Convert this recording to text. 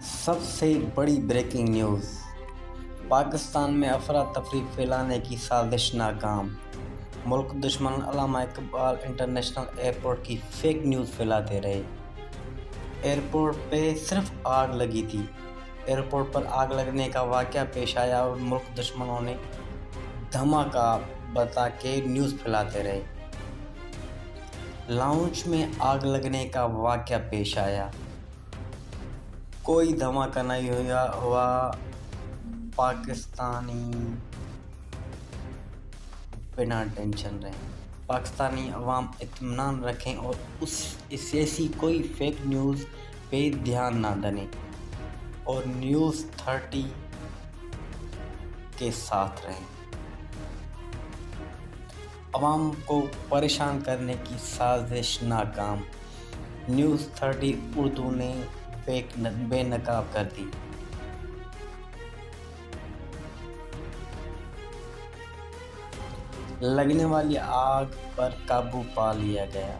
سب سے بڑی breaking news, Pakistan میں افراتفری پھیلانے کی سازش ناکام۔ ملک دشمن علامہ اقبال انٹرنیشنل ایئرپورٹ کی فیک نیوز پھیلاتے رہے۔ ایئرپورٹ پہ صرف آگ لگی تھی۔ ایئرپورٹ پر آگ لگنے کا واقعہ پیش آیا اور ملک دشمنوں نے دھماکہ بتا کے نیوز پھیلاتے رہے۔ لاؤنج میں آگ لگنے کا واقعہ پیش آیا، کوئی دھماکہ نہیں ہوا۔ پاکستانی بنا ٹینشن رہیں، پاکستانی عوام اطمینان رکھیں اور ایسی کوئی فیک نیوز پہ دھیان نہ دیں اور نیوز 30 کے ساتھ رہیں۔ عوام کو پریشان کرنے کی سازش ناکام، نیوز 30 اردو نے بے نقاب کر دی۔ لگنے والی آگ پر قابو پا لیا گیا۔